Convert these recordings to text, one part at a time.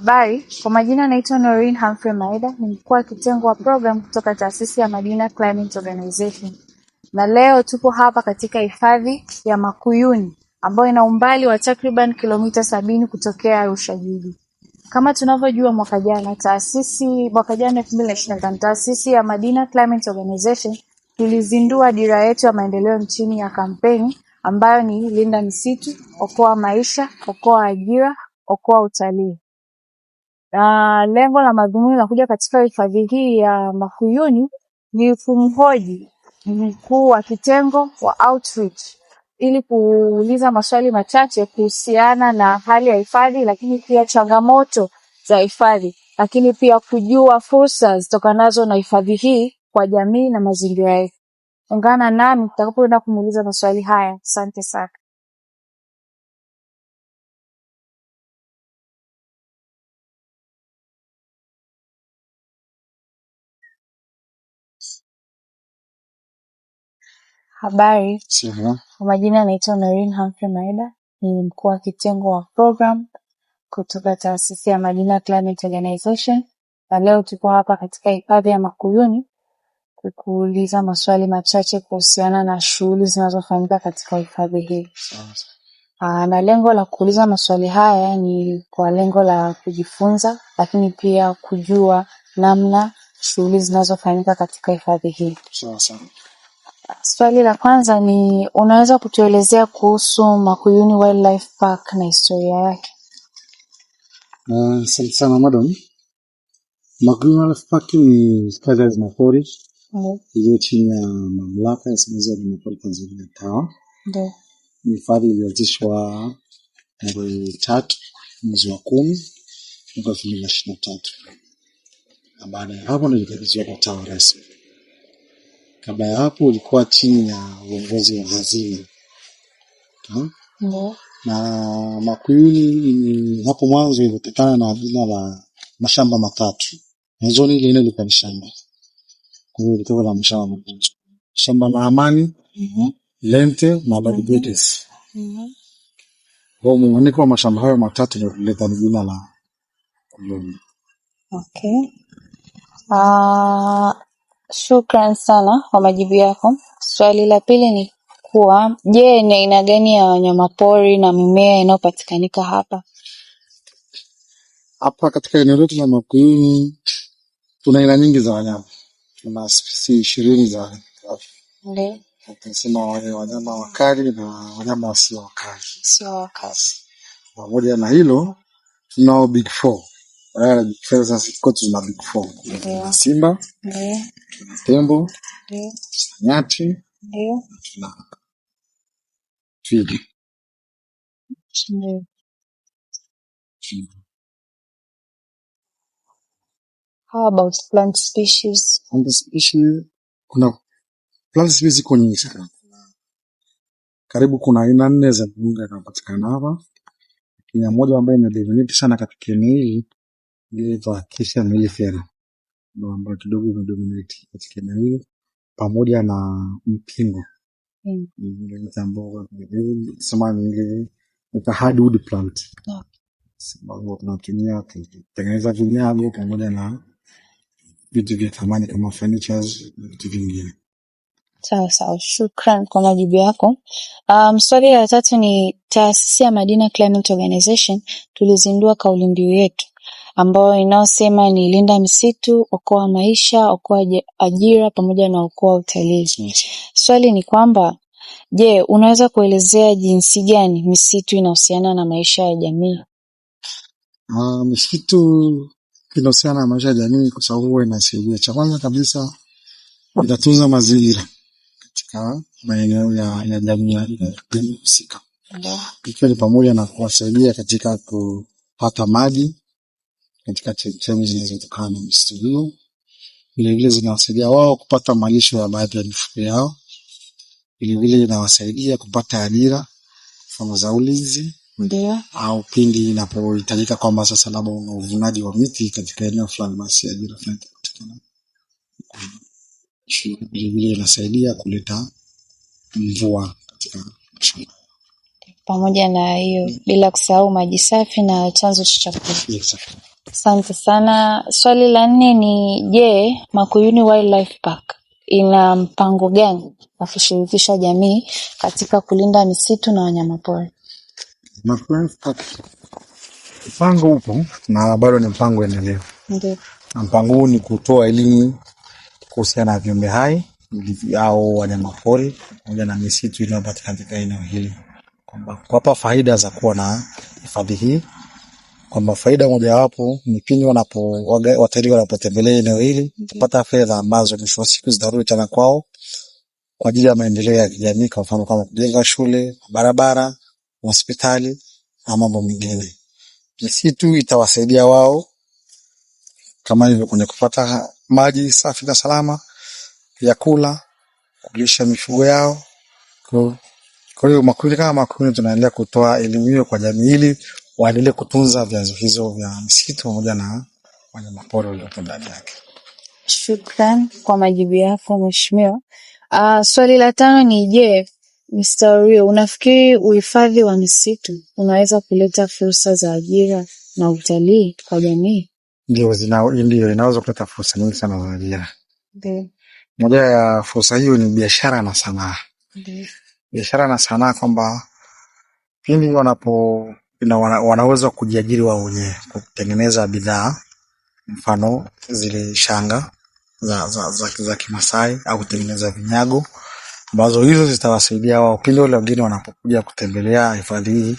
Habari, kwa majina naitwa Noreen Humphrey Maida, ni mkuu wa kitengo wa program kutoka taasisi ya Madina Climate Organization. Na leo tupo hapa katika hifadhi ya Makuyuni ambayo ina umbali wa takriban kilomita 70 kutokea Arusha jiji. Kama tunavyojua mwaka jana 2025 taasisi ya Madina Climate Organization tulizindua dira yetu ya maendeleo nchini ya kampeni ambayo ni linda misitu, okoa maisha, okoa ajira, okoa utalii. Lengo la madhumuni la kuja katika hifadhi hii ya Makuyuni ni kumhoji mkuu wa kitengo wa outreach ili kuuliza maswali machache kuhusiana na hali ya hifadhi, lakini pia changamoto za hifadhi, lakini pia kujua fursa zitokanazo na hifadhi hii kwa jamii na mazingira yetu. Ungana nami tutakapoenda kumuuliza maswali haya. Asante sana. Habari. Kwa majina naitwa Noreen Humphrey Maida, ni mkuu wa kitengo wa program kutoka taasisi ya Madina Climate Organization. Na leo tuko hapa katika hifadhi ya Makuyuni kuuliza maswali machache kuhusiana na shughuli zinazofanyika katika hifadhi hii. Na lengo la kuuliza maswali haya ni kwa lengo la kujifunza, lakini pia kujua namna shughuli zinazofanyika katika hifadhi hii. Swali la kwanza ni, unaweza kutuelezea kuhusu Makuyuni Wildlife Park na historia yake? Asante sana madam. Makuyuni Wildlife Park ni hifadhi ya wanyamapori iliyo chini ya mamlaka ya usimamizi wa wanyamapori Tanzania TAWA. Ndio. Ni hifadhi iliyoanzishwa Februari 3 mwezi wa 10 mwaka 2023. Na baada ya hapo ndio ilikabidhiwa kwa TAWA rasmi. Kabla ya hapo ilikuwa chini ya uongozi wa hazina. Ndio. Na Makuyuni hapo mwanzo ilitokana na jina la mashamba matatu. Mwanzo ile ilikuwa ni shamba. Kwa hiyo ilikuwa na mashamba matatu. Shamba la Amani, Lente na Barigetes. Kwa muunganiko wa mashamba hayo matatu ndio kuleta jina la Makuyuni. Okay. Shukran sana kwa majibu yako. Swali la pili ni kuwa, je, ni aina gani ya wanyamapori na mimea inayopatikanika hapa? Hapa katika eneo letu la Makuyuni tuna aina nyingi za wanyama. Tuna species 20 za wanyama. Ndio. Tunasema wanyama wakali na wanyama wasio wakali. Sio wakali. Pamoja na hilo tunao big 4. Big 4 sasa kote tuna big 4. Tuna simba, ndio, tuna tembo, ndio, nyati, ndio, tuna twiga. ndio. How about plant species? Plant species, kuna plant species ziko nyingi sana. Karibu kuna aina 4 za viungo zinapatikana hapa. Kuna moja ambayo inadominate sana katika eneo hili, inaitwa Acacia mellifera. Ndio ambayo kidogo inadominate katika eneo hili, pamoja na mpingo. Ile tambo sema ni hardwood plant. Sababu tunatumia kutengeneza vinyago pamoja na vitu vya thamani kama furnitures na vitu vingine. Sawa, shukran kwa majibu yako. Swali la tatu ni, taasisi ya Madina Climate Organization tulizindua kauli mbiu yetu ambayo inasema ni linda misitu, okoa maisha, okoa ajira pamoja na okoa utalii. Swali ni kwamba, je, unaweza kuelezea jinsi gani misitu inahusiana na maisha ya jamii? Misitu inahusiana na maisha ya jamii kwa sababu inasaidia. Cha kwanza kabisa inatunza mazingira katika maeneo ya jamii husika. Ikiwa ni pamoja na kuwasaidia katika kupata maji katika chemchemi zinazotokana na misitu hiyo. Vile zinawasaidia wao kupata malisho ya baadhi ya mifugo yao. Vile inawasaidia kupata ajira kama za ulinzi. Ndio. Au pindi inapohitajika kwamba sasa labda uvunaji wa miti katika eneo fulani, basi ajira fulani itapatikana. Vile inasaidia kuleta mvua katika shamba. Pamoja na hiyo, bila kusahau maji safi na chanzo cha chakula. Yes. Asante sana. Swali la 4 ni je, Makuyuni Wildlife Park ina mpango gani wa kushirikisha jamii katika kulinda misitu na wanyamapori? Makuyuni Park mpango upo na bado ni mpango endelevu. Ndio. Mpango huu ni kutoa elimu kuhusiana na viumbe hai au wanyamapori pamoja na misitu inayopatikana katika eneo hili, kwamba kuwapa faida za kuwa na hifadhi hii, kwamba faida mojawapo ni pindi watalii wanapotembelea eneo hili kupata fedha ambazo mwisho wa siku zitarudi tena kwao kwa ajili ya maendeleo ya kijamii, kwa mfano kama kujenga shule, barabara, hospitali na mambo mengine. Misitu itawasaidia wao kama hivyo kwenye kupata maji safi na salama, vyakula, kulisha mifugo yao. Kwa hiyo Makuyuni tunaendelea kutoa elimu hiyo kwa jamii ili waendelee kutunza vyanzo hizo vya misitu pamoja na wanyamapori waliopo ndani yake. Shukran kwa majibu yako mheshimiwa. Swali la 5 ni je, Mr. Orio, unafikiri uhifadhi wa misitu unaweza kuleta fursa za ajira na utalii kwa jamii? Ndio, inaweza kuleta fursa nyingi sana za ajira. Ndio. Moja ya fursa hiyo ni biashara na sanaa. Ndio. Biashara na sanaa, kwamba pindi wanaweza kujiajiri wao wenyewe kutengeneza bidhaa, mfano zile shanga za Kimasai au kutengeneza vinyago ambazo hizo zitawasaidia wao pindi wale wageni wanapokuja kutembelea hifadhi hii,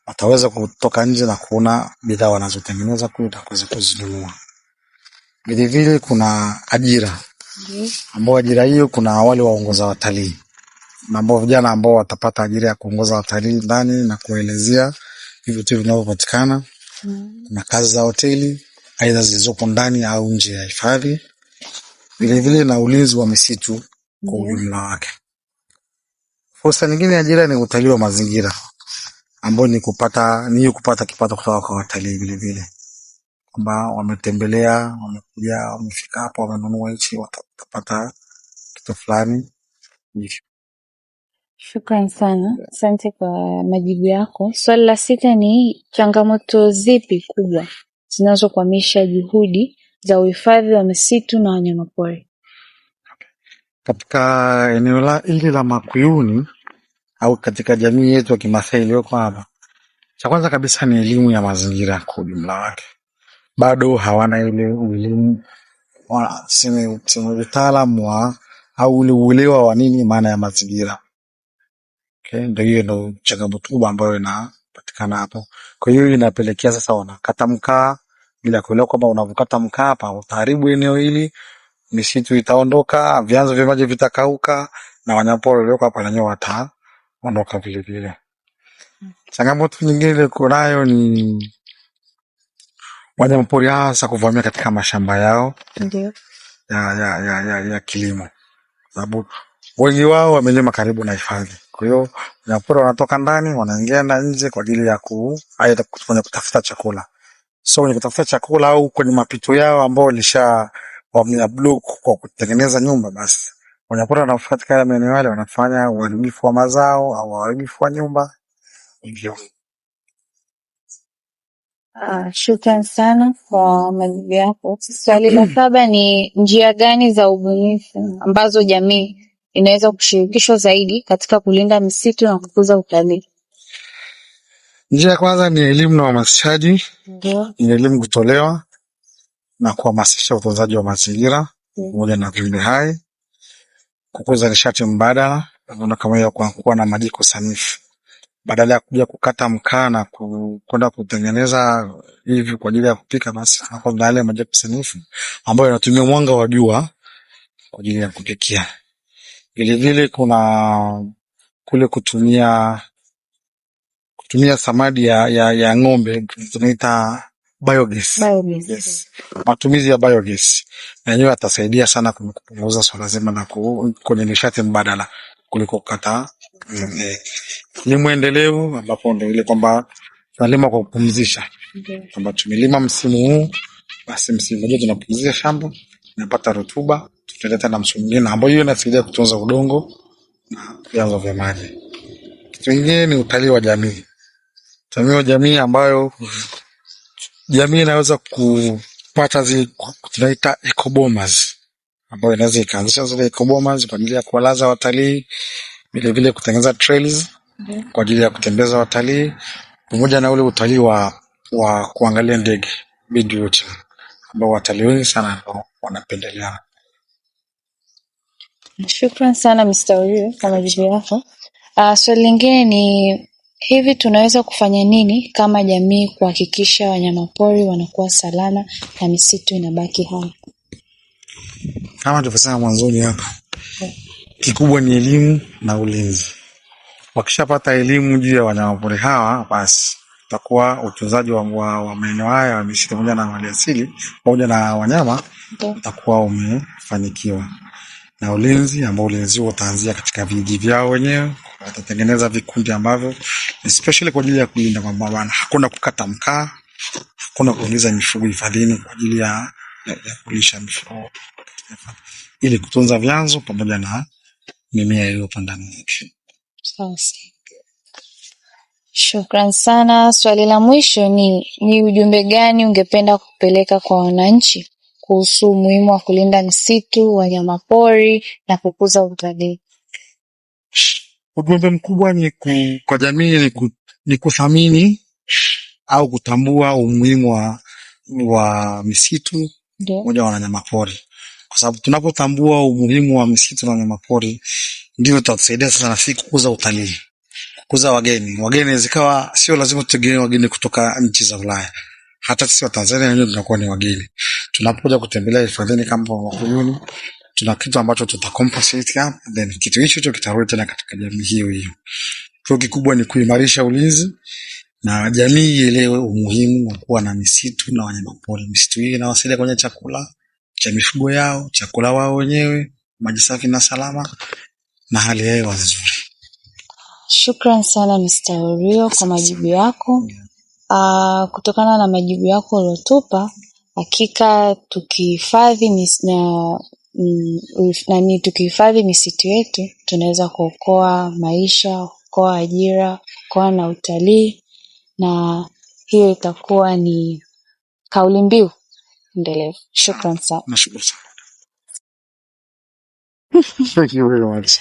wataweza kutoka nje na kuona bidhaa wanazotengeneza kule na kuweza kuzinunua. Vile vile kuna ajira. Ambao ajira hiyo kuna wale waongoza watalii. Ambao vijana ambao watapata ajira ya kuongoza watalii ndani na kuelezea vitu vinavyopatikana. Kuna kazi za hoteli aidha zilizopo ndani au nje ya hifadhi. Vile vile na ulinzi wa misitu kwa ujumla wake. Fursa nyingine ya ajira ni utalii wa mazingira, ambao ni kupata kipato kutoka kwa watalii vile vile. Kwamba wametembelea, wamekuja, wamefika hapo, wamenunua hichi, watapata kitu fulani. Shukran sana. Asante kwa majibu yako. Swali la 6 ni changamoto zipi kubwa zinazokwamisha juhudi za uhifadhi wa misitu na wanyamapori? Katika eneo hili la Makuyuni au katika jamii yetu ya Kimasai iliyoko hapa, cha kwanza kabisa ni elimu ya mazingira kwa ujumla wake. Bado hawana ile elimu, sema utaalamu au ule uelewa wa nini maana ya mazingira. Ndio hiyo ndio changamoto kubwa ambayo inapatikana hapo. Kwa hiyo inapelekea sasa wanakata mkaa bila kuelewa kwamba unavokata mkaa hapa utaharibu eneo hili, misitu itaondoka, vyanzo vya maji vitakauka na wanyamapori walioko hapa wenyewe wataondoka vile vile. Changamoto nyingine kunayo ni wanyamapori hasa kuvamia katika mashamba yao. Ndio. Ya kilimo. Sababu wengi wao wamelima karibu na hifadhi. Kwa hiyo wanyamapori wanatoka ndani wanaingia na nje kwa ajili ya kutafuta chakula. So wenye kutafuta chakula au kwenye mapito yao ambao wamea block kwa kutengeneza nyumba, basi wanyamapori wanafuata katika maeneo yale wanafanya uharibifu wa mazao au uharibifu wa nyumba. Hivyo. Shukran sana kwa majibu yako. Swali la 7 ni njia gani za ubunifu ambazo jamii inaweza kushirikishwa zaidi katika kulinda misitu na kukuza utalii? Njia ya kwanza ni elimu na uhamasishaji. Ndio. Ni elimu kutolewa na kuhamasisha utunzaji wa mazingira pamoja na viumbe hai, kukuza nishati mbadala kama hiyo kwa kuwa na majiko sanifu. Badala ya kuja kukata mkaa na kwenda kutengeneza hivi kwa ajili ya kupika, basi hapo na yale majiko sanifu ambayo yanatumia mwanga wa jua kwa ajili ya kupikia. Vile vile kuna kule kutumia samadi ya ng'ombe tunaita biogas. Yes. Matumizi ya biogas na yenyewe yatasaidia sana kupunguza swala zima na kwenye nishati mbadala kuliko kukata. Ni muendelevu ambapo ndio ile kwamba tunalima kwa kupumzisha. Kwamba tumelima msimu huu, basi msimu ujao tunapumzisha shamba, tunapata rutuba, tutaleta na msimu mwingine ambao hiyo inasaidia kutunza udongo na vyanzo vya maji. Kitu kingine ni utalii wa jamii. Utalii wa jamii ambayo jamii inaweza kupata zile tunaita ecobomas, ambayo inaweza ikaanzisha zile ecobomas kwa ajili ya kuwalaza watalii, vile vile kutengeneza trails kwa ajili ya kutembeza watalii, pamoja na ule utalii wa kuangalia ndege, bird watching, ambao watalii wengi sana wanapendelea. Shukran sana Mr. Orio kwa majibu yako. Swali lingine ni hivi, tunaweza kufanya nini kama jamii kuhakikisha wanyamapori wanakuwa salama na misitu inabaki hai? Kama tulivyosema mwanzoni hapa, kikubwa ni elimu na ulinzi. Wakishapata elimu juu ya wanyamapori hawa, basi utakuwa utunzaji wa maeneo haya wa misitu pamoja na maliasili pamoja na wanyama utakuwa umefanikiwa. Na ulinzi ambao ulinzi utaanzia katika vijiji vyao wenyewe, watatengeneza vikundi ambavyo especially kwa ajili ya kulinda kwamba hakuna kukata mkaa, hakuna kuingiza mifugo hifadhini kwa ajili ya kulisha mifugo, ili kutunza vyanzo pamoja na mimea iliyopandwa nchi. Sasa. Shukran sana. Swali la mwisho ni ujumbe gani ungependa kupeleka kwa wananchi kuhusu umuhimu wa kulinda misitu, wanyamapori na kukuza utalii? Ujumbe mkubwa kwa jamii ni kuthamini au kutambua umuhimu wa misitu pamoja na wanyamapori, kwa sababu tunapotambua umuhimu wa misitu na wanyamapori ndio tutatusaidia sasa na sisi kukuza utalii, kukuza wageni zikawa sio lazima tutegemee wageni kutoka nchi za Ulaya. Hata sisi wa Tanzania wenyewe tunakuwa ni wageni. Tunapokuja kutembelea hifadhini kama Wakuyuni, tuna kitu ambacho tutacompensate hapa, then kitu hicho kitarudi tena katika jamii hiyo. Kwa kikubwa ni kuimarisha ulinzi na jamii ielewe umuhimu wa kuwa na misitu na wanyamapori. Misitu hii inawasaidia kwenye chakula cha mifugo yao, chakula wao wenyewe, maji safi na salama na hali ya hewa nzuri. Shukran sana Mr. Orio kwa majibu yako. Kutokana na majibu yako uliotupa, hakika tukihifadhi misitu yetu tunaweza kuokoa maisha, kuokoa ajira, kuokoa na utalii, na hiyo itakuwa ni kauli mbiu endelevu. Shukran sana. Nashukuru sana. Thank you very much.